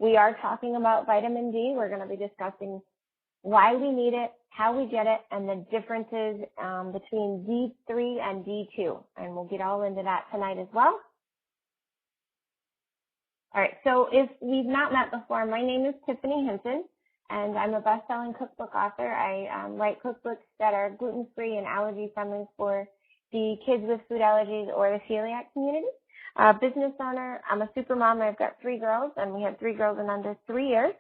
we are talking about vitamin D. We're going to be discussing why we need it, how we get it, and the differences between D3 and D2. And we'll get all into that tonight as well. All right, so if we've not met before, my name is Tiffany Hinton, and I'm a best-selling cookbook author. I write cookbooks that are gluten-free and allergy-friendly for the kids with food allergies or the celiac community. Business owner, I'm a super mom. I've got 3 girls, and we have 3 girls in under 3 years.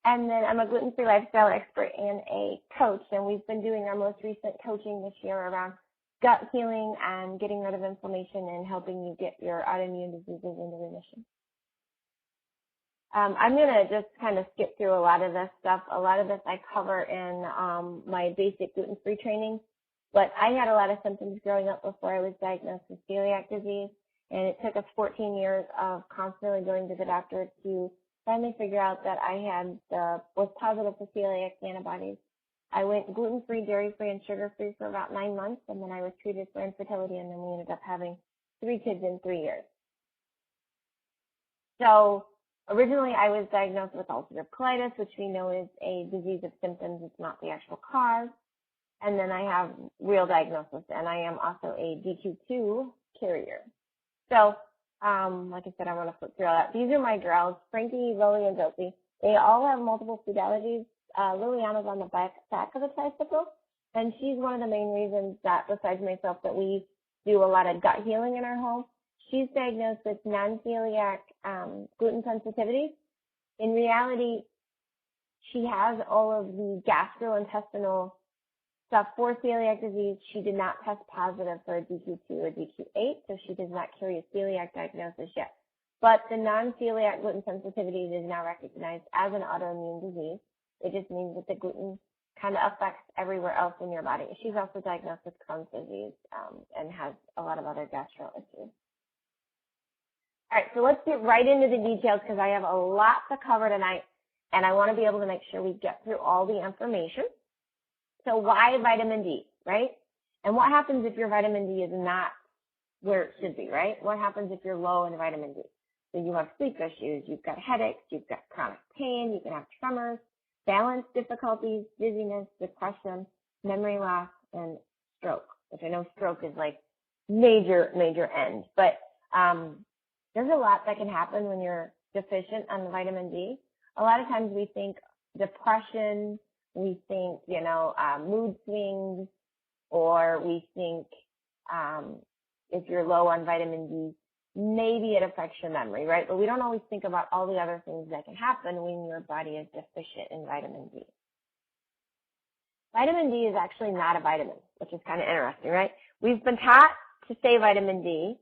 And then I'm a gluten-free lifestyle expert and a coach, and we've been doing our most recent coaching this year around gut healing and getting rid of inflammation and helping you get your autoimmune diseases into remission. I'm going to just kind of skip through a lot of this stuff. A lot of this I cover in my basic gluten-free training, but I had a lot of symptoms growing up before I was diagnosed with celiac disease, and it took us 14 years of constantly going to the doctor to finally figure out that I was positive for celiac antibodies. I went gluten-free, dairy-free, and sugar-free for about 9 months, and then I was treated for infertility, and then we ended up having 3 kids in 3 years. So originally I was diagnosed with ulcerative colitis, which we know is a disease of symptoms. It's not the actual cause. And then I have real diagnosis, and I am also a DQ2 carrier. So like I said, I want to flip through all that. These are my girls, Frankie, Lily, and Dopey. They all have multiple food allergies. Liliana's on the back of the tricycle, and she's one of the main reasons that, besides myself, that we do a lot of gut healing in our home. She's diagnosed with non-celiac gluten sensitivity. In reality, she has all of the gastrointestinal stuff for celiac disease. She did not test positive for a DQ2 or DQ8, so she does not carry a celiac diagnosis yet. But the non-celiac gluten sensitivity is now recognized as an autoimmune disease. It just means that the gluten kind of affects everywhere else in your body. She's also diagnosed with Crohn's disease and has a lot of other gastro issues. All right, so let's get right into the details because I have a lot to cover tonight, and I want to be able to make sure we get through all the information. So why vitamin D, right? And what happens if your vitamin D is not where it should be, right? What happens if you're low in vitamin D? So you have sleep issues, you've got headaches, you've got chronic pain, you can have tremors, balance difficulties, dizziness, depression, memory loss, and stroke, which I know stroke is like major end. But there's a lot that can happen when you're deficient on vitamin D. A lot of times we think depression, we think, mood swings, or we think if you're low on vitamin D, maybe it affects your memory, right? But we don't always think about all the other things that can happen when your body is deficient in vitamin D. Vitamin D is actually not a vitamin, which is kind of interesting, right? We've been taught to say vitamin D.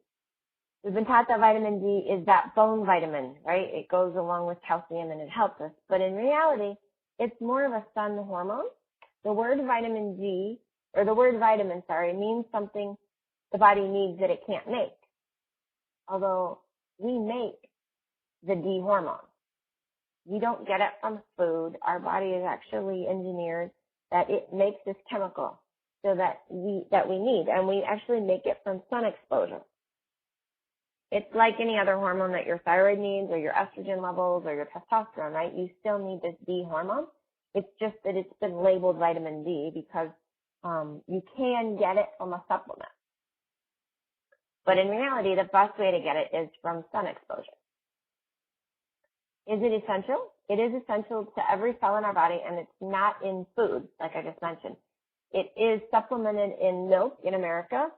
We've been taught that vitamin D is that bone vitamin, right? It goes along with calcium and it helps us. But in reality, it's more of a sun hormone. The word vitamin D, or the word vitamin, means something the body needs that it can't make. Although we make the D hormone. We don't get it from food. Our body is actually engineered that it makes this chemical so that we need, and we actually make it from sun exposure. It's like any other hormone that your thyroid needs or your estrogen levels or your testosterone, right? You still need this D hormone. It's just that it's been labeled vitamin D because you can get it from a supplement. But in reality, the best way to get it is from sun exposure. Is it essential? It is essential to every cell in our body, and it's not in food, like I just mentioned. It is supplemented in milk in America,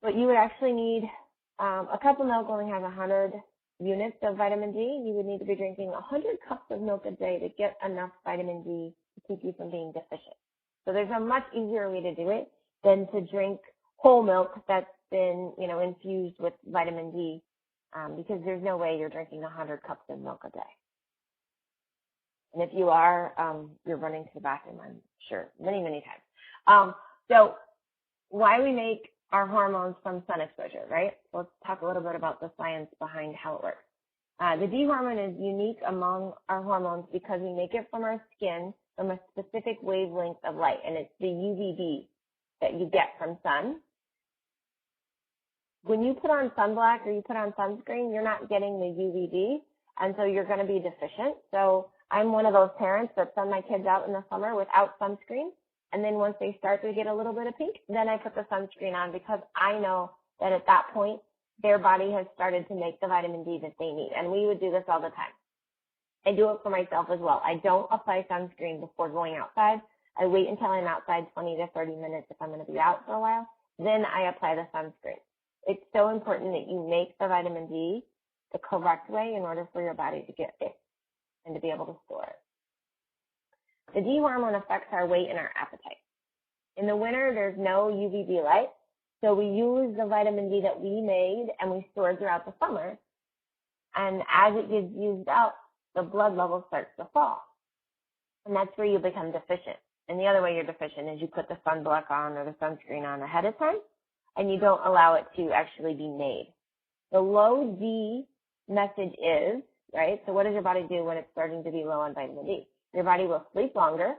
but you would actually need a cup of milk only has 100 units of vitamin D. You would need to be drinking 100 cups of milk a day to get enough vitamin D to keep you from being deficient. So there's a much easier way to do it than to drink whole milk that's been, infused with vitamin D, because there's no way you're drinking 100 cups of milk a day. And if you are, you're running to the bathroom, I'm sure, many times. So why we make our hormones from sun exposure, right? So let's talk a little bit about the science behind how it works. The D hormone is unique among our hormones because we make it from our skin from a specific wavelength of light, and it's the UVB that you get from sun. When you put on sunblock or you put on sunscreen, you're not getting the UVB. And so you're going to be deficient. So I'm one of those parents that send my kids out in the summer without sunscreen. And then once they start to get a little bit of pink, then I put the sunscreen on because I know that at that point, their body has started to make the vitamin D that they need. And we would do this all the time. I do it for myself as well. I don't apply sunscreen before going outside. I wait until I'm outside 20 to 30 minutes if I'm going to be out for a while. Then I apply the sunscreen. It's so important that you make the vitamin D the correct way in order for your body to get it and to be able to store it. The D hormone affects our weight and our appetite. In the winter, there's no UVB light, so we use the vitamin D that we made and we stored throughout the summer. And as it gets used up, the blood level starts to fall. And that's where you become deficient. And the other way you're deficient is you put the sunblock on or the sunscreen on ahead of time, and you don't allow it to actually be made. The low D message is, right? So what does your body do when it's starting to be low on vitamin D? Your body will sleep longer.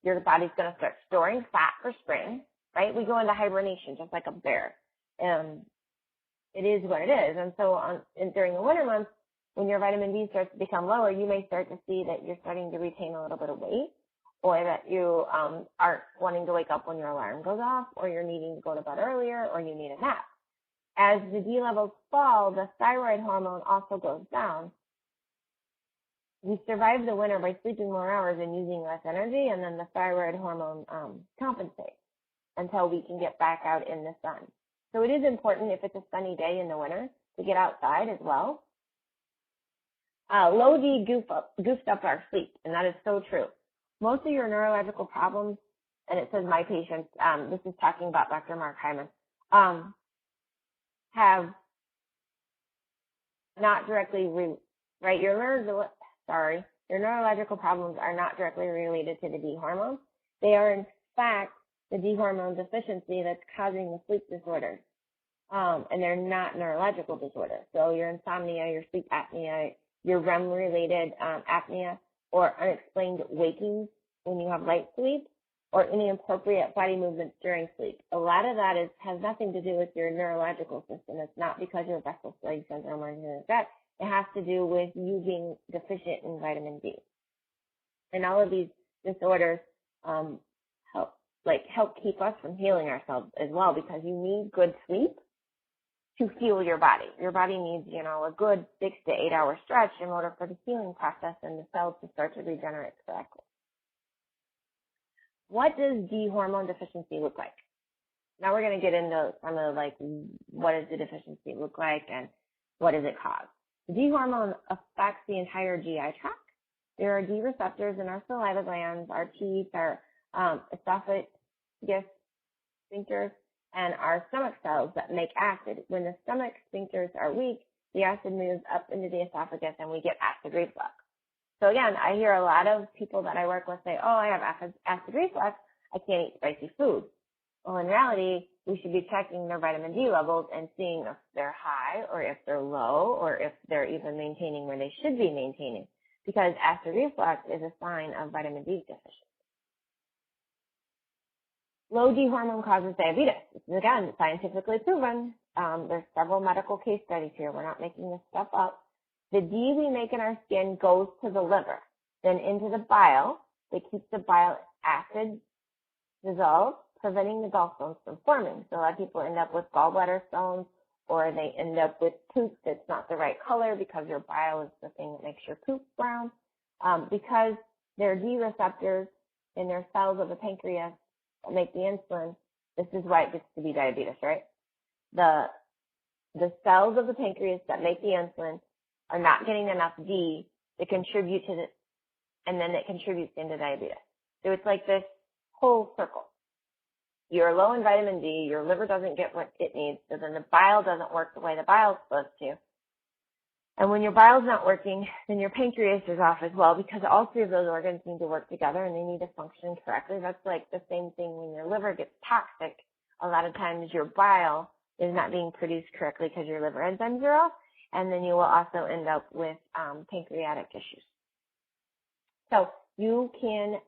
Your body's going to start storing fat for spring, right? We go into hibernation just like a bear. It is what it is. And so during the winter months, when your vitamin D starts to become lower, you may start to see that you're starting to retain a little bit of weight, or that you aren't wanting to wake up when your alarm goes off, or you're needing to go to bed earlier, or you need a nap. As the D levels fall, the thyroid hormone also goes down. We survive the winter by sleeping more hours and using less energy, and then the thyroid hormone compensates until we can get back out in the sun. So it is important, if it's a sunny day in the winter, to get outside as well. Low D goofed up our sleep, and that is so true. Most of your neurological problems, and it says my patients, this is talking about Dr. Mark Hyman, have not directly, right? Your neurological problems are not directly related to the D hormone. They are, in fact, the D hormone deficiency that's causing the sleep disorders. And they're not neurological disorders. So your insomnia, your sleep apnea, your REM-related apnea, or unexplained wakings when you have light sleep, or inappropriate body movements during sleep. A lot of that has nothing to do with your neurological system. It's not because you're restless leg syndrome or anything like that. It has to do with you being deficient in vitamin D. And all of these disorders help keep us from healing ourselves as well, because you need good sleep to heal your body. Your body needs, a good 6 to 8 hour stretch in order for the healing process and the cells to start to regenerate correctly. What does D hormone deficiency look like? Now we're going to get into some of what does the deficiency look like and what does it cause? The D hormone affects the entire GI tract. There are D receptors in our saliva glands, our teeth, our esophagus, sphincters, and our stomach cells that make acid. When the stomach sphincters are weak, the acid moves up into the esophagus and we get acid reflux. So again, I hear a lot of people that I work with say, oh, I have acid reflux, I can't eat spicy food. Well, in reality, we should be checking their vitamin D levels and seeing if they're high or if they're low or if they're even maintaining where they should be maintaining, because acid reflux is a sign of vitamin D deficiency. Low D hormone causes diabetes. This is, again, scientifically proven. There's several medical case studies here. We're not making this stuff up. The D we make in our skin goes to the liver, then into the bile that keeps the bile acid dissolved, preventing the gallstones from forming. So a lot of people end up with gallbladder stones, or they end up with poop that's not the right color because your bile is the thing that makes your poop brown. Because there are D receptors in their cells of the pancreas that make the insulin, this is why it gets to be diabetes, right? The cells of the pancreas that make the insulin are not getting enough D to contribute to this, and then it contributes into diabetes. So it's like this whole circle. You're low in vitamin D, your liver doesn't get what it needs, so then the bile doesn't work the way the bile's supposed to. And when your bile's not working, then your pancreas is off as well, because all three of those organs need to work together and they need to function correctly. That's like the same thing when your liver gets toxic. A lot of times your bile is not being produced correctly because your liver enzymes are off, and then you will also end up with pancreatic issues. So you can,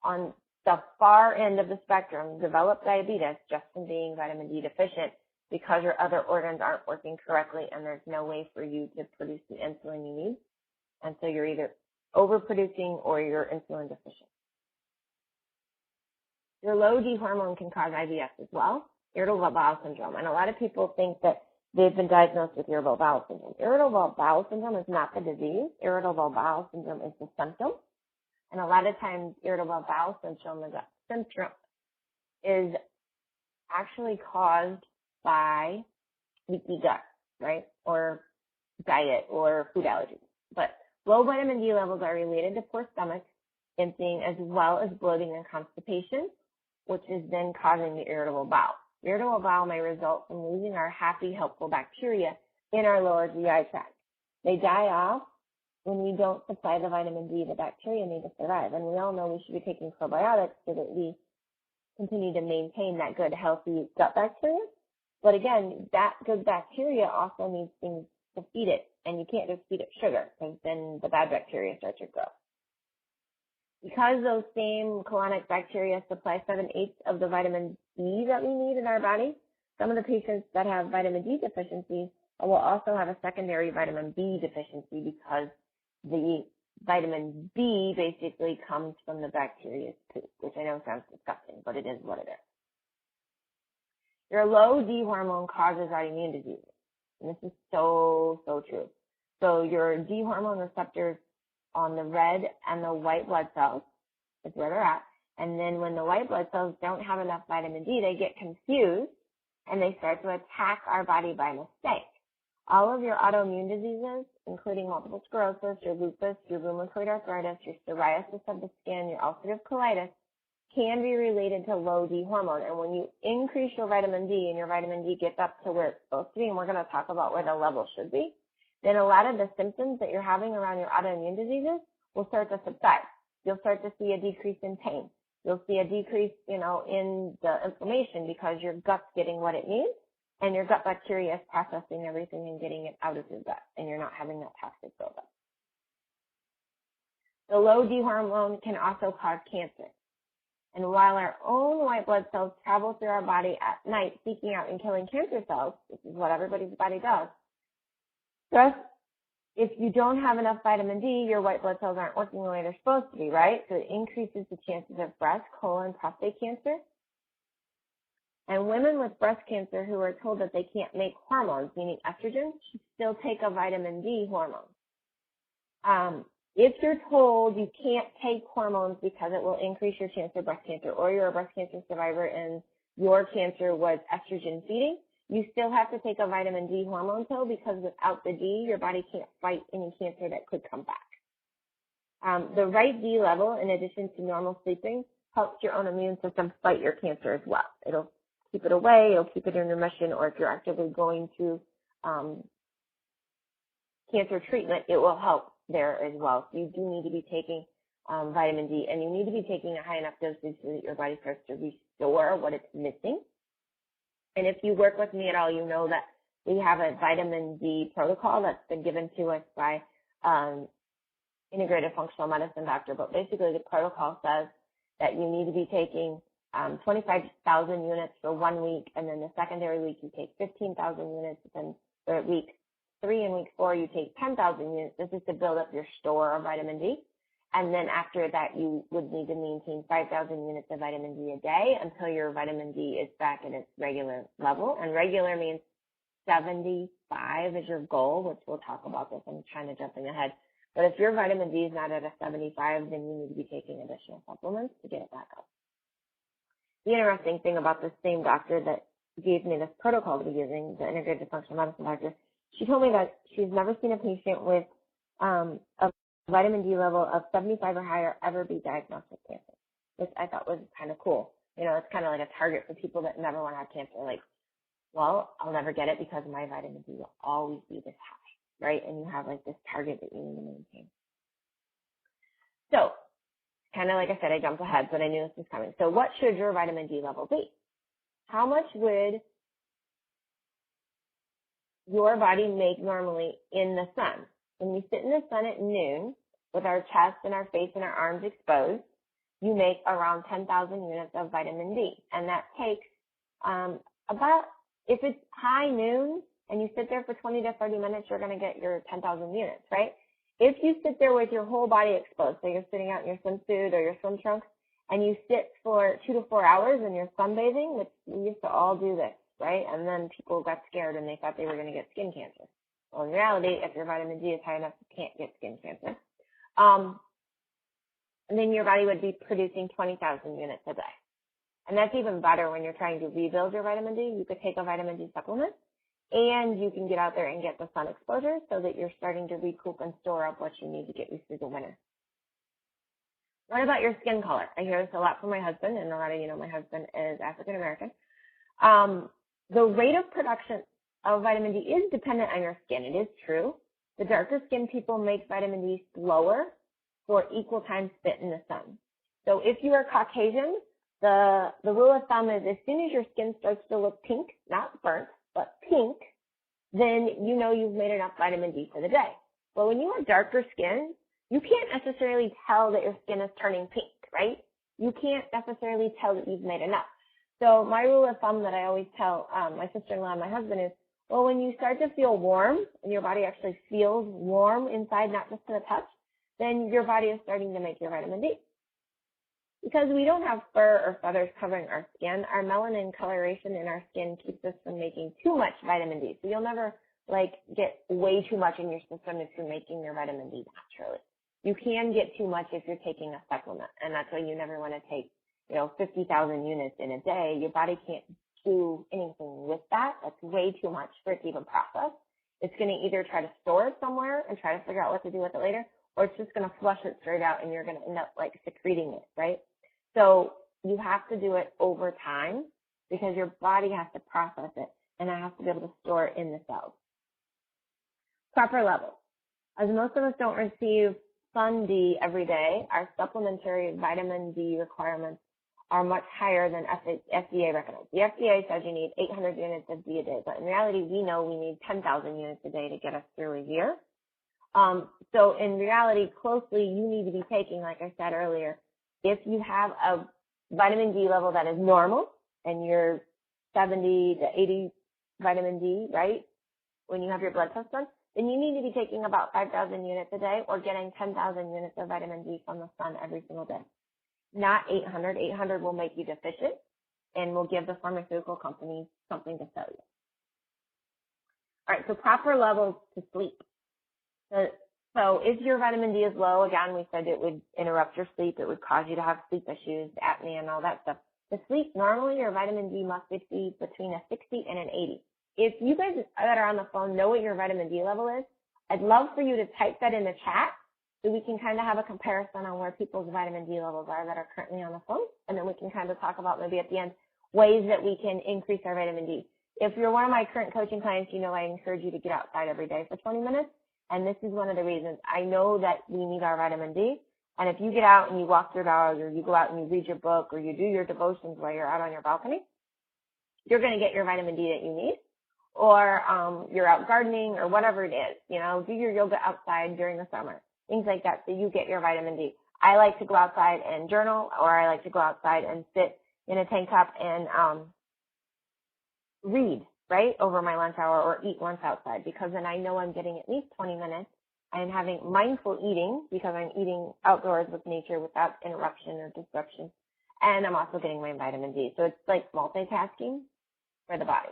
on the far end of the spectrum, develop diabetes just from being vitamin D deficient because your other organs aren't working correctly and there's no way for you to produce the insulin you need. And so you're either overproducing or you're insulin deficient. Your low D hormone can cause IBS as well, irritable bowel syndrome. And a lot of people think that they've been diagnosed with irritable bowel syndrome. Irritable bowel syndrome is not the disease. Irritable bowel syndrome is the symptom. And a lot of times irritable bowel syndrome is actually caused by leaky gut, right? Or diet or food allergies. But low vitamin D levels are related to poor stomach emptying as well as bloating and constipation, which is then causing the irritable bowel. The irritable bowel may result from losing our happy, helpful bacteria in our lower GI tract. They die off when we don't supply the vitamin D the bacteria need to survive. And we all know we should be taking probiotics so that we continue to maintain that good, healthy gut bacteria. But again, that good bacteria also needs things to feed it. And you can't just feed it sugar because then the bad bacteria start to grow. Because those same colonic bacteria supply 7/8 of the vitamin D that we need in our body, some of the patients that have vitamin D deficiencies will also have a secondary vitamin B deficiency because the vitamin B basically comes from the bacteria's poop, which I know sounds disgusting, but it is what it is. Your low D hormone causes autoimmune diseases. And this is so, so true. So your D hormone receptors on the red and the white blood cells is where they're at. And then when the white blood cells don't have enough vitamin D, they get confused and they start to attack our body by mistake. All of your autoimmune diseases, including multiple sclerosis, your lupus, your rheumatoid arthritis, your psoriasis of the skin, your ulcerative colitis, can be related to low D hormone. And when you increase your vitamin D and your vitamin D gets up to where it's supposed to be, and we're going to talk about where the level should be, then a lot of the symptoms that you're having around your autoimmune diseases will start to subside. You'll start to see a decrease in pain. You'll see a decrease, in the inflammation because your gut's getting what it needs and your gut bacteria is processing everything and getting it out of your gut and you're not having that toxic buildup. The low D hormone can also cause cancer. And while our own white blood cells travel through our body at night seeking out and killing cancer cells, this is what everybody's body does, if you don't have enough vitamin D, your white blood cells aren't working the way they're supposed to be, right? So it increases the chances of breast, colon, prostate cancer. And women with breast cancer who are told that they can't make hormones, meaning estrogen, should still take a vitamin D hormone. If you're told you can't take hormones because it will increase your chance of breast cancer, or you're a breast cancer survivor and your cancer was estrogen feeding, you still have to take a vitamin D hormone pill because without the D, your body can't fight any cancer that could come back. The right D level, in addition to normal sleeping, helps your own immune system fight your cancer as well. It'll keep it away, it'll keep it in remission, or if you're actively going through cancer treatment, it will help there as well. So you do need to be taking vitamin D, and you need to be taking a high enough dosage so that your body starts to restore what it's missing. And if you work with me at all, you know that we have a vitamin D protocol that's been given to us by integrated functional medicine doctor. But basically the protocol says that you need to be taking 25,000 units for 1 week, and then the secondary week you take 15,000 units, and for week 3 and week 4 you take 10,000 units. This is to build up your store of vitamin D. And then after that, you would need to maintain 5,000 units of vitamin D a day until your vitamin D is back at its regular level. And regular means 75 is your goal, which we'll talk about this. I'm trying to jump in ahead. But if your vitamin D is not at a 75, then you need to be taking additional supplements to get it back up. The interesting thing about this same doctor that gave me this protocol to be using, the integrated functional medicine doctor, she told me that she's never seen a patient with a vitamin D level of 75 or higher ever be diagnosed with cancer, which I thought was kind of cool. It's kind of like a target for people that never want to have cancer. Like, well, I'll never get it because my vitamin D will always be this high, right? And you have like this target that you need to maintain. So, kind of like I said, I jumped ahead, but I knew this was coming. So what should your vitamin D level be? How much would your body make normally in the sun? When we sit in the sun at noon with our chest and our face and our arms exposed, you make around 10,000 units of vitamin D. And that takes about, if it's high noon and you sit there for 20 to 30 minutes, you're going to get your 10,000 units, right? If you sit there with your whole body exposed, so you're sitting out in your swimsuit or your swim trunks, and you sit for 2 to 4 hours and you're sunbathing, which we used to all do this, right? And then people got scared and they thought they were going to get skin cancer. Well, in reality, if your vitamin D is high enough, you can't get skin cancer. And then your body would be producing 20,000 units a day. And that's even better when you're trying to rebuild your vitamin D. You could take a vitamin D supplement and you can get out there and get the sun exposure so that you're starting to recoup and store up what you need to get you through the winter. What about your skin color? I hear this a lot from my husband, and a lot of you know my husband is African American. The rate of production of vitamin D is dependent on your skin. It is true. The darker skinned people make vitamin D slower for equal time spent in the sun. So if you are Caucasian, the rule of thumb is as soon as your skin starts to look pink, not burnt, but pink, then you know you've made enough vitamin D for the day. But when you have darker skin, you can't necessarily tell that your skin is turning pink, right? You can't necessarily tell that you've made enough. So my rule of thumb that I always tell my sister-in-law and my husband is, well, when you start to feel warm and your body actually feels warm inside, not just to the touch, then your body is starting to make your vitamin D. Because we don't have fur or feathers covering our skin, our melanin coloration in our skin keeps us from making too much vitamin D. So you'll never get way too much in your system if you're making your vitamin D naturally. You can get too much if you're taking a supplement, and that's why you never want to take, 50,000 units in a day. Your body can't do anything with that. That's way too much for it to even process. It's going to either try to store it somewhere and try to figure out what to do with it later, or it's just going to flush it straight out and you're going to end up secreting it, right? So you have to do it over time because your body has to process it and it has to be able to store it in the cells. Proper levels. As most of us don't receive Sun D every day, our supplementary vitamin D requirements are much higher than FDA recommends. The FDA says you need 800 units of D a day, but in reality, we know we need 10,000 units a day to get us through a year. So in reality, closely, you need to be taking, like I said earlier, if you have a vitamin D level that is normal and you're 70 to 80 vitamin D, right, when you have your blood test done, then you need to be taking about 5,000 units a day or getting 10,000 units of vitamin D from the sun every single day. Not 800. 800 will make you deficient and will give the pharmaceutical companies something to sell you. All right, so proper levels to sleep. So if your vitamin D is low, again, we said it would interrupt your sleep. It would cause you to have sleep issues, apnea, and all that stuff. To sleep normally, your vitamin D must be between a 60 and an 80. If you guys that are on the phone know what your vitamin D level is, I'd love for you to type that in the chat so we can kind of have a comparison on where people's vitamin D levels are that are currently on the phone. And then we can kind of talk about maybe at the end ways that we can increase our vitamin D. If you're one of my current coaching clients, you know I encourage you to get outside every day for 20 minutes. And this is one of the reasons. I know that we need our vitamin D. And if you get out and you walk your dog or you go out and you read your book or you do your devotions while you're out on your balcony, you're going to get your vitamin D that you need. Or you're out gardening or whatever it is, do your yoga outside during the summer, things like that, so you get your vitamin D. I like to go outside and journal, or I like to go outside and sit in a tank top and read, right, over my lunch hour or eat lunch outside because then I know I'm getting at least 20 minutes. I'm having mindful eating because I'm eating outdoors with nature without interruption or disruption. And I'm also getting my vitamin D. So it's like multitasking for the body.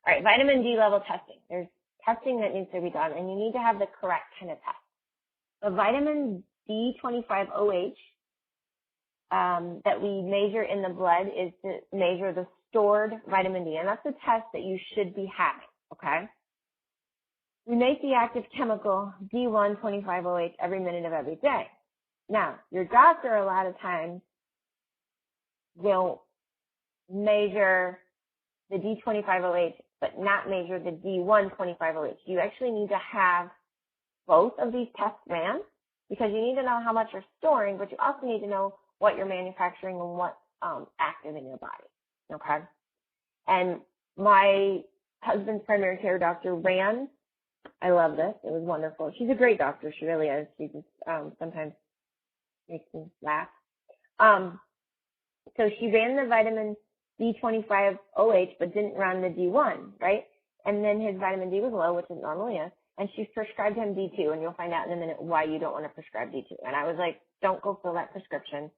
All right, vitamin D level testing. There's testing that needs to be done, and you need to have the correct kind of test. The vitamin D25OH that we measure in the blood is to measure the stored vitamin D, and that's a test that you should be having, okay? We make the active chemical D125OH every minute of every day. Now, your doctor a lot of times will measure the D25OH but not measure the D125OH. You actually need to have both of these tests ran because you need to know how much you're storing, but you also need to know what you're manufacturing and what's active in your body, okay? And my husband's primary care doctor ran, I love this, it was wonderful. She's a great doctor, she really is. She just sometimes makes me laugh. So she ran the vitamin D25OH, but didn't run the D1, right? And then his vitamin D was low, which it normally is. and she's prescribed him D2, and you'll find out in a minute why you don't want to prescribe D2. And I was like, don't go fill that prescription.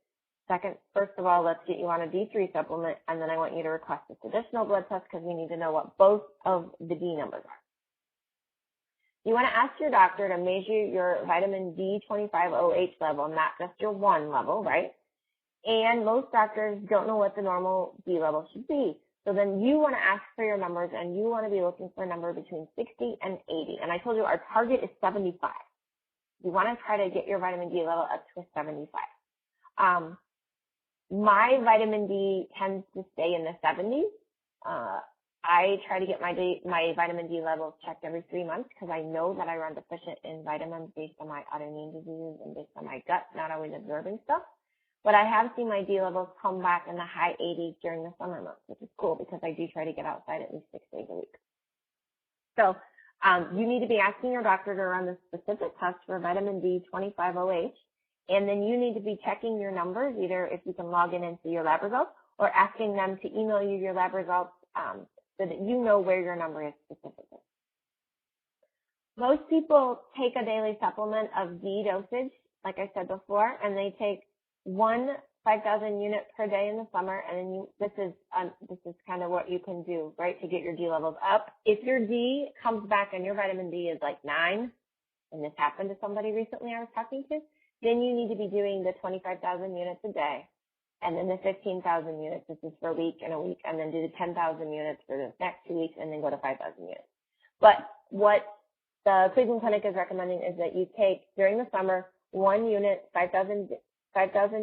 Second, first of all, let's get you on a D3 supplement, and then I want you to request this additional blood test because we need to know what both of the D numbers are. You want to ask your doctor to measure your vitamin D25OH level, not just your 1 level, right? And most doctors don't know what the normal D level should be. So then you want to ask for your numbers, and you want to be looking for a number between 60 and 80. And I told you our target is 75. You want to try to get your vitamin D level up to a 75. My vitamin D tends to stay in the 70s. I try to get my vitamin D levels checked every 3 months because I know that I run deficient in vitamins based on my autoimmune diseases and based on my gut not always absorbing stuff. But I have seen my D levels come back in the high 80s during the summer months, which is cool because I do try to get outside at least 6 days a week. So you need to be asking your doctor to run the specific test for vitamin D25OH, and then you need to be checking your numbers, either if you can log in and see your lab results, or asking them to email you your lab results so that you know where your number is specifically. Most people take a daily supplement of D dosage, like I said before, and they take 1 5,000 unit per day in the summer, and then this is kind of what you can do, right, to get your D levels up. If your D comes back and your vitamin D is like 9, and this happened to somebody recently I was talking to, then you need to be doing the 25,000 units a day, and then the 15,000 units. This is for a week, and then do the 10,000 units for the next 2 weeks, and then go to 5,000 units. But what the Cleveland Clinic is recommending is that you take, during the summer, 1 unit, 5,000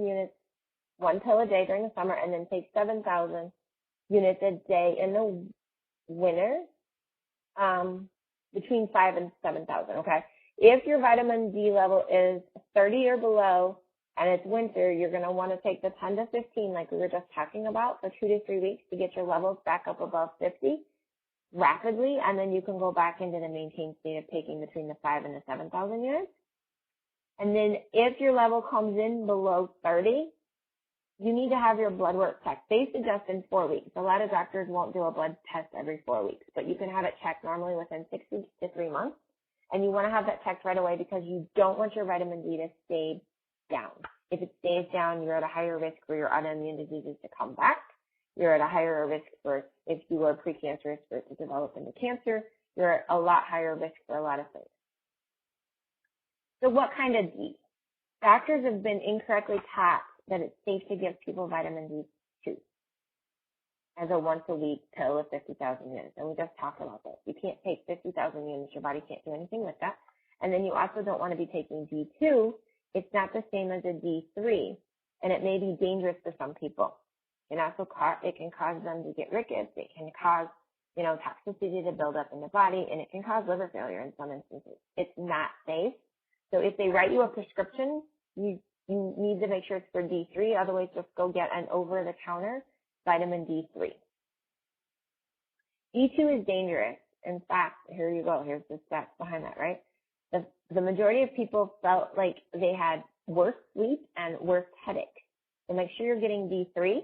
units, 1 pill a day during the summer, and then take 7,000 units a day in the winter, between 5 and 7,000, okay? If your vitamin D level is 30 or below and it's winter, you're going to want to take the 10 to 15 like we were just talking about for 2 to 3 weeks to get your levels back up above 50 rapidly, and then you can go back into the maintained state of taking between the 5 and the 7,000 units. And then if your level comes in below 30, you need to have your blood work checked. They suggest in 4 weeks. A lot of doctors won't do a blood test every 4 weeks, but you can have it checked normally within 6 weeks to 3 months. And you want to have that checked right away because you don't want your vitamin D to stay down. If it stays down, you're at a higher risk for your autoimmune diseases to come back. You're at a higher risk for, if you are precancerous, for it to develop into cancer. You're at a lot higher risk for a lot of things. So what kind of D? Doctors have been incorrectly taught that it's safe to give people vitamin D2 as a once-a-week pill of 50,000 units. And we just talked about this. You can't take 50,000 units. Your body can't do anything with that. And then you also don't want to be taking D2. It's not the same as a D3, and it may be dangerous for some people. It can cause them to get rickets. It can cause, toxicity to build up in the body, and it can cause liver failure in some instances. It's not safe. So if they write you a prescription, you need to make sure it's for D3. Otherwise, just go get an over-the-counter vitamin D3. D2 is dangerous. In fact, here you go. Here's the stats behind that, right? The majority of people felt like they had worse sleep and worse headaches. So make sure you're getting D3.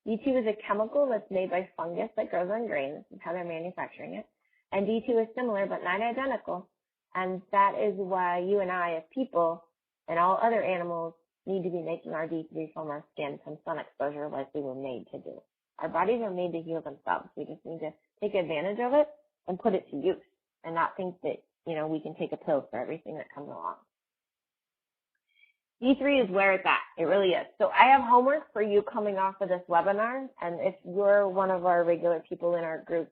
D2 is a chemical that's made by fungus that grows on grain. This is how they're manufacturing it. And D2 is similar but not identical. And that is why you and I, as people, and all other animals, need to be making our D3 from our skin from sun exposure like we were made to do. Our bodies are made to heal themselves. We just need to take advantage of it and put it to use and not think that, we can take a pill for everything that comes along. D3 is where it's at. It really is. So I have homework for you coming off of this webinar. And if you're one of our regular people in our group,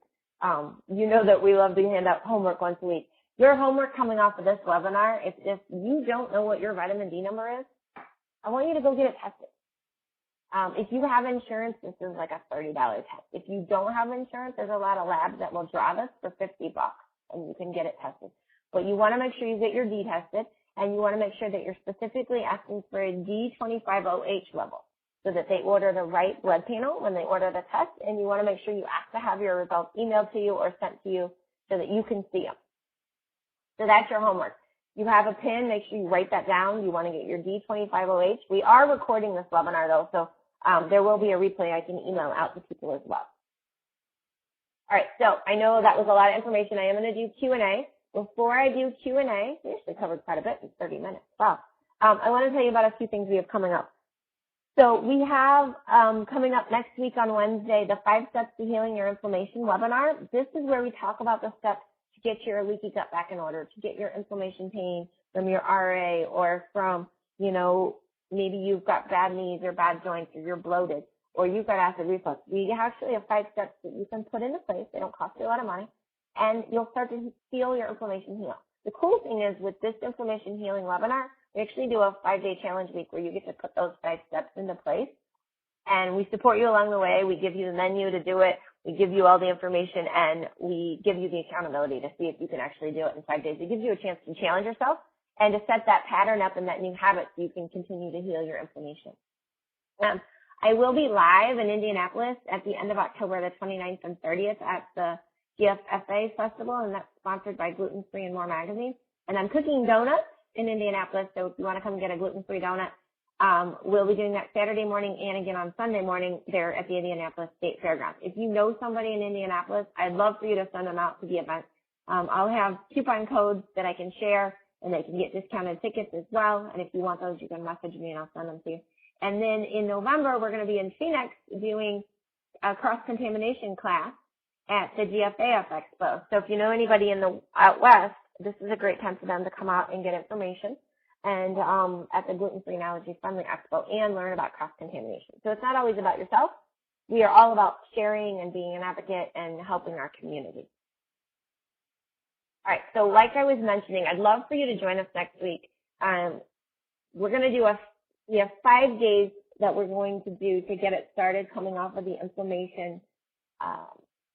you know that we love to hand out homework once a week. Your homework coming off of this webinar, if you don't know what your vitamin D number is, I want you to go get it tested. If you have insurance, this is like a $30 test. If you don't have insurance, there's a lot of labs that will draw this for $50 and you can get it tested. But you want to make sure you get your D tested, and you want to make sure that you're specifically asking for a D25OH level so that they order the right blood panel when they order the test, and you want to make sure you ask to have your results emailed to you or sent to you so that you can see them. So that's your homework. You have a pin. Make sure you write that down. You want to get your D25OH. We are recording this webinar, though, so there will be a replay I can email out to people as well. All right, so I know that was a lot of information. I am going to do Q&A. before I do Q&A, we actually covered quite a bit in 30 minutes. Wow. I want to tell you about a few things we have coming up. So we have coming up next week on Wednesday, the 5 Steps to Healing Your Inflammation webinar. This is where we talk about the steps to get your leaky gut back in order, to get your inflammation pain from your RA or from, you know, maybe you've got bad knees or bad joints or you're bloated or you've got acid reflux. We actually have 5 steps that you can put into place. They don't cost you a lot of money, and you'll start to feel your inflammation heal. The cool thing is with this inflammation healing webinar, we actually do a 5-day challenge week where you get to put those 5 steps into place, and we support you along the way. We give you the menu to do it. We give you all the information, and we give you the accountability to see if you can actually do it in 5 days. It gives you a chance to challenge yourself and to set that pattern up and that new habit so you can continue to heal your inflammation. I will be live in Indianapolis at the end of October, the 29th and 30th at the GFFA Festival, and that's sponsored by Gluten Free and More Magazine. And I'm cooking donuts in Indianapolis, so if you want to come get a gluten-free donut, we'll be doing that Saturday morning and again on Sunday morning there at the Indianapolis State Fairgrounds. If you know somebody in Indianapolis, I'd love for you to send them out to the event. I'll have coupon codes that I can share, and they can get discounted tickets as well. And if you want those, you can message me and I'll send them to you. And then in November, we're going to be in Phoenix doing a cross-contamination class at the GFAF Expo. So if you know anybody in the out west, this is a great time for them to come out and get information and at the Gluten-Free and Allergy Friendly Expo and learn about cross-contamination. So it's not always about yourself. We are all about sharing and being an advocate and helping our community. All right, so like I was mentioning, I'd love for you to join us next week. We're going to do we have 5 days that we're going to do to get it started coming off of the inflammation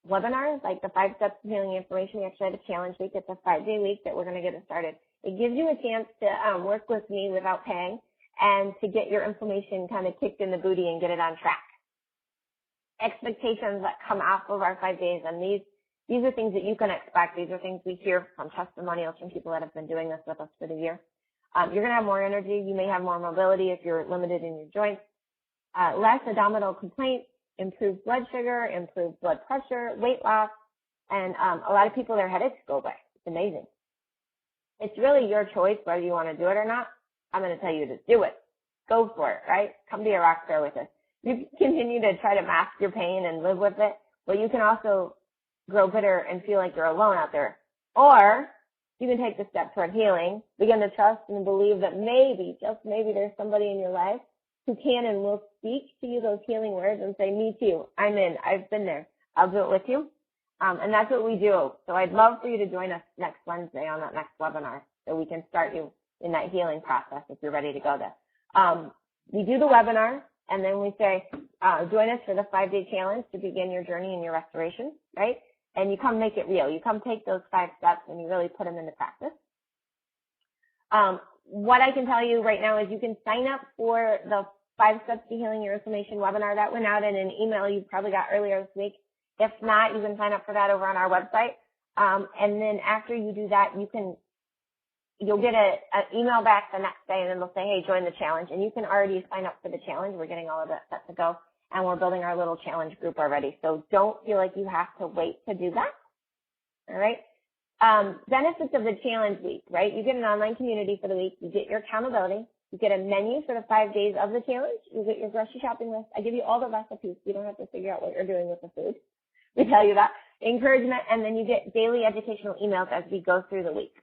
webinars, like the 5 Steps to Healing Inflammation. We actually have a challenge week. It's a 5-day week that we're going to get it started. It gives you a chance to work with me without paying and to get your inflammation kind of kicked in the booty and get it on track. Expectations that come off of our 5 days, and these are things that you can expect. These are things we hear from testimonials from people that have been doing this with us for the year. You're going to have more energy. You may have more mobility if you're limited in your joints. Less abdominal complaints, improved blood sugar, improved blood pressure, weight loss, and a lot of people, their headaches go away. It's amazing. It's really your choice whether you want to do it or not. I'm going to tell you to do it. Go for it, right? Come be a rock star with us. You can continue to try to mask your pain and live with it, but you can also grow bitter and feel like you're alone out there. Or you can take the step toward healing, begin to trust and believe that maybe, just maybe, there's somebody in your life who can and will speak to you those healing words and say, me too, I'm in, I've been there, I'll do it with you. And that's what we do. So I'd love for you to join us next Wednesday on that next webinar so we can start you in that healing process if you're ready to go there. We do the webinar, and then we say, join us for the 5-day challenge to begin your journey and your restoration, right? And you come make it real. You come take those 5 steps and you really put them into practice. What I can tell you right now is you can sign up for the 5 Steps to Healing Your Inflammation webinar. That went out in an email you probably got earlier this week. If not, you can sign up for that over on our website. And then after you do that, you'll get an email back the next day, and then they'll say, hey, join the challenge. And you can already sign up for the challenge. We're getting all of that set to go, and we're building our little challenge group already. So don't feel like you have to wait to do that. All right. Benefits of the challenge week, right? You get an online community for the week. You get your accountability. You get a menu for the 5 days of the challenge. You get your grocery shopping list. I give you all the recipes. You don't have to figure out what you're doing with the food. We tell you that. Encouragement, and then you get daily educational emails as we go through the week.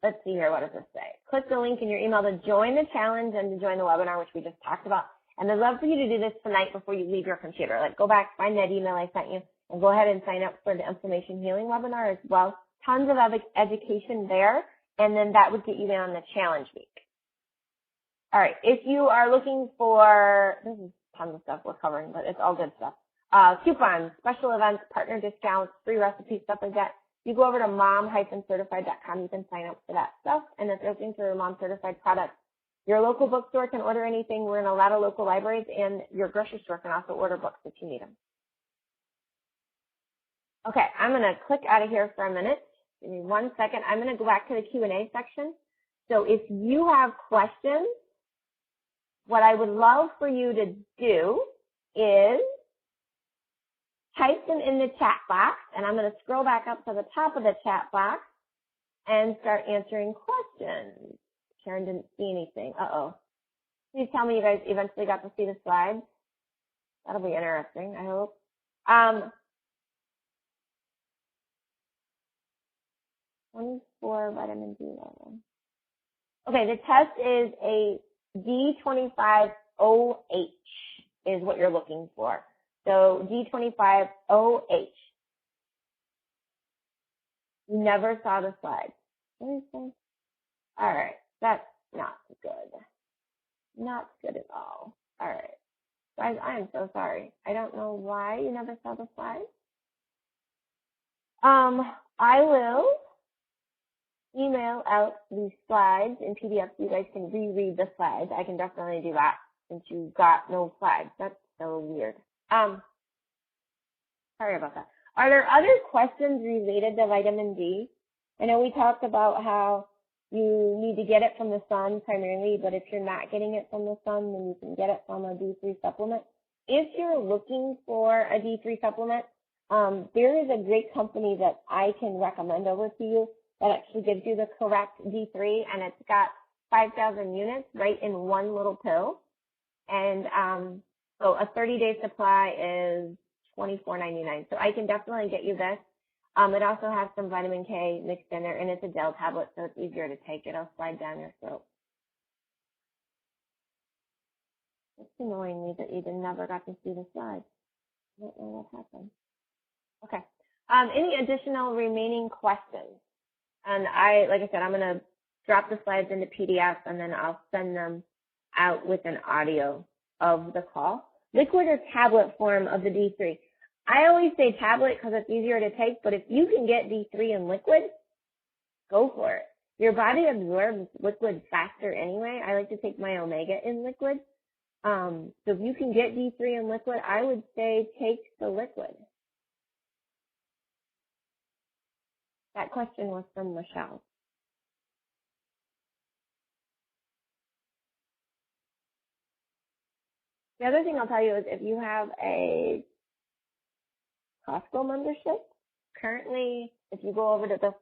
Let's see here. What does this say? Click the link in your email to join the challenge and to join the webinar, which we just talked about. And I'd love for you to do this tonight before you leave your computer. Like, go back, find that email I sent you, and go ahead and sign up for the inflammation healing webinar as well. Tons of education there, and then that would get you on the challenge week. All right. If you are looking for, this is tons of stuff we're covering, but it's all good stuff. Coupons, special events, partner discounts, free recipes, stuff like that. You go over to mom-certified.com, you can sign up for that stuff. And if you're looking for Mom Certified products, your local bookstore can order anything. We're in a lot of local libraries, and your grocery store can also order books if you need them. Okay, I'm going to click out of here for a minute. Give me 1 second. I'm going to go back to the Q&A section. So if you have questions, what I would love for you to do is type them in the chat box, and I'm going to scroll back up to the top of the chat box and start answering questions. Karen didn't see anything. Uh-oh. Please tell me you guys eventually got to see the slides. That'll be interesting, I hope. 24 vitamin D level. Okay, the test is a D25OH is what you're looking for. So D25OH. You never saw the slide. All right, that's not good. Not good at all. All right. Guys, I am so sorry. I don't know why you never saw the slide. I will email out the slides in PDF so you guys can reread the slides. I can definitely do that since you got no slides. That's so weird. Sorry about that. Are there other questions related to vitamin D? I know we talked about how you need to get it from the sun primarily, but if you're not getting it from the sun, then you can get it from a D3 supplement. If you're looking for a D3 supplement, there is a great company that I can recommend over to you that actually gives you the correct D3, and it's got 5,000 units right in one little pill. And so a 30-day supply is $24.99. So I can definitely get you this. It also has some vitamin K mixed in there, and it's a gel tablet, so it's easier to take. It'll slide down your throat. It's annoying me that you never got to see the slides. I don't know what happened. Okay. Any additional remaining questions? And like I said, I'm going to drop the slides into PDF, and then I'll send them out with an audio of the call. Liquid or tablet form of the D3. I always say tablet because it's easier to take, but if you can get D3 in liquid, go for it. Your body absorbs liquid faster anyway. I like to take my Omega in liquid. So if you can get D3 in liquid, I would say take the liquid. That question was from Michelle. The other thing I'll tell you is if you have a Costco membership, currently, if you go over to the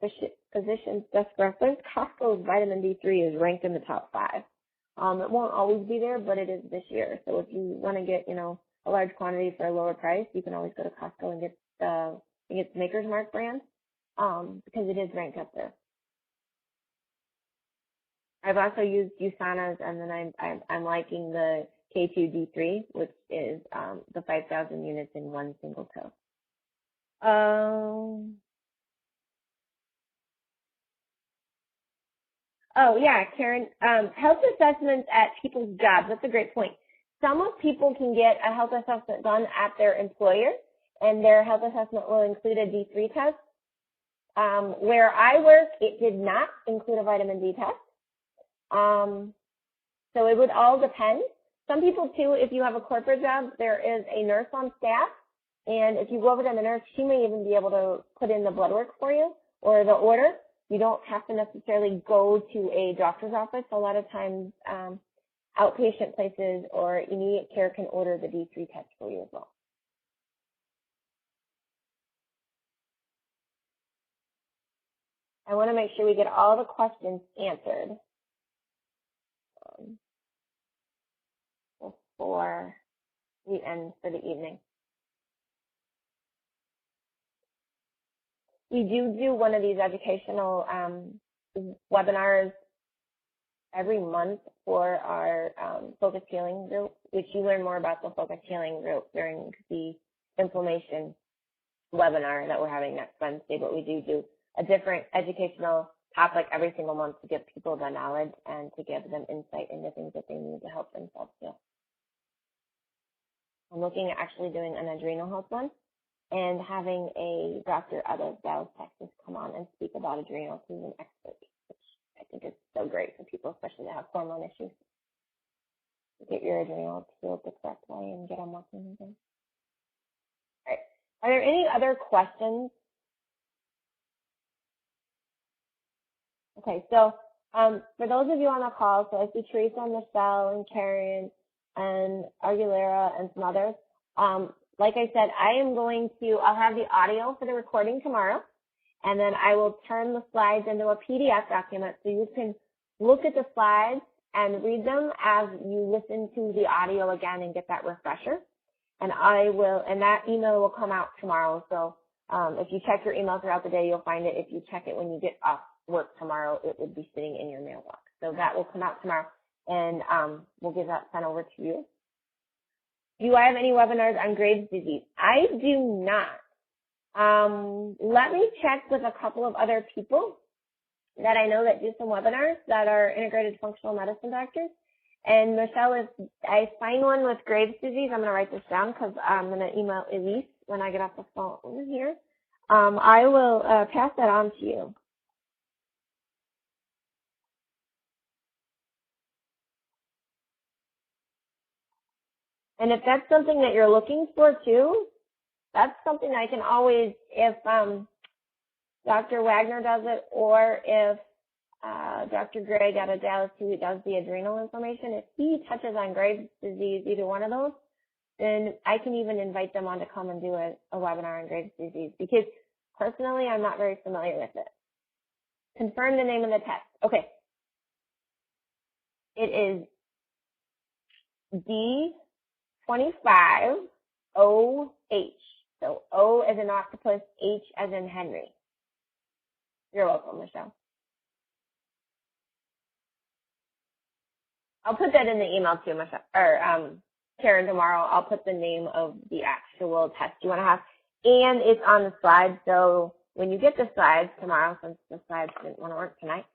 Physician's Desk Reference, Costco's vitamin D3 is ranked in the top 5. It won't always be there, but it is this year. So if you want to get, a large quantity for a lower price, you can always go to Costco and get I think it's Maker's Mark brand, because it is ranked up there. I've also used USANA's, and then I'm liking the K2D3, which is the 5,000 units in one single pill. Oh yeah, Karen, health assessments at people's jobs. That's a great point. Some of people can get a health assessment done at their employer, and their health assessment will include a D3 test. Where I work, it did not include a vitamin D test. So it would all depend. Some people too, if you have a corporate job, there is a nurse on staff, and if you go over to the nurse, she may even be able to put in the blood work for you or the order. You don't have to necessarily go to a doctor's office. A lot of times, outpatient places or immediate care can order the D3 test for you as well. I want to make sure we get all the questions answered before we end for the evening. We do one of these educational webinars every month for our focused healing group, which you learn more about the focused healing group during the inflammation webinar that we're having next Wednesday. But we do a different educational topic every single month to give people the knowledge and to give them insight into things that they need to help themselves heal. I'm looking at actually doing an adrenal health one and having a doctor out of Dallas, Texas come on and speak about adrenals. He's an expert, which I think is so great for people, especially that have hormone issues. Get your adrenals healed the correct way and get them working again. All right. Are there any other questions? Okay, so for those of you on the call, so I see Teresa, Michelle, and Karen, and Aguilera, and some others. like I said, I'll have the audio for the recording tomorrow, and then I will turn the slides into a PDF document so you can look at the slides and read them as you listen to the audio again and get that refresher. And that email will come out tomorrow. So if you check your email throughout the day, you'll find it. If you check it when you get off work tomorrow, it would be sitting in your mailbox. So that will come out tomorrow, and we'll get that sent over to you. Do I have any webinars on Graves' disease? I do not. Let me check with a couple of other people that I know that do some webinars that are integrated functional medicine doctors. And Michelle, if I find one with Graves' disease, I'm going to write this down because I'm going to email Elise when I get off the phone here. I will pass that on to you. And if that's something that you're looking for too, that's something I can always, if Dr. Wagner does it, or if Dr. Greg out of Dallas, who does the adrenal inflammation, if he touches on Graves' disease, either one of those, then I can even invite them on to come and do a webinar on Graves' disease, because personally, I'm not very familiar with it. Confirm the name of the test. Okay. It is D25OH. So O as in octopus, H as in Henry. You're welcome, Michelle. I'll put that in the email too, Michelle, or Karen, tomorrow. I'll put the name of the actual test you want to have, and it's on the slides. So when you get the slides tomorrow, since the slides didn't want to work tonight,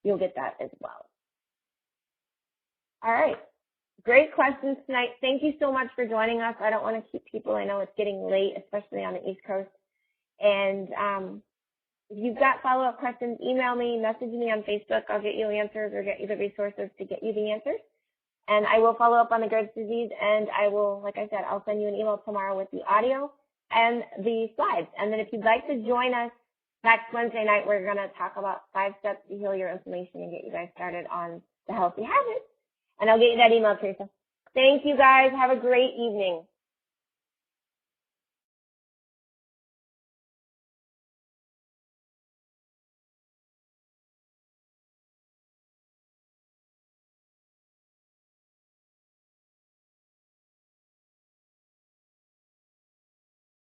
you'll get that as well. All right. Great questions tonight. Thank you so much for joining us. I don't want to keep people. I know it's getting late, especially on the East Coast. And if you've got follow-up questions, email me, message me on Facebook. I'll get you answers or get you the resources to get you the answers. And I will follow up on the Graves' disease, and I will, like I said, I'll send you an email tomorrow with the audio and the slides. And then if you'd like to join us next Wednesday night, we're going to talk about 5 steps to heal your inflammation and get you guys started on the healthy habits. And I'll get you that email, Teresa. Thank you, guys. Have a great evening.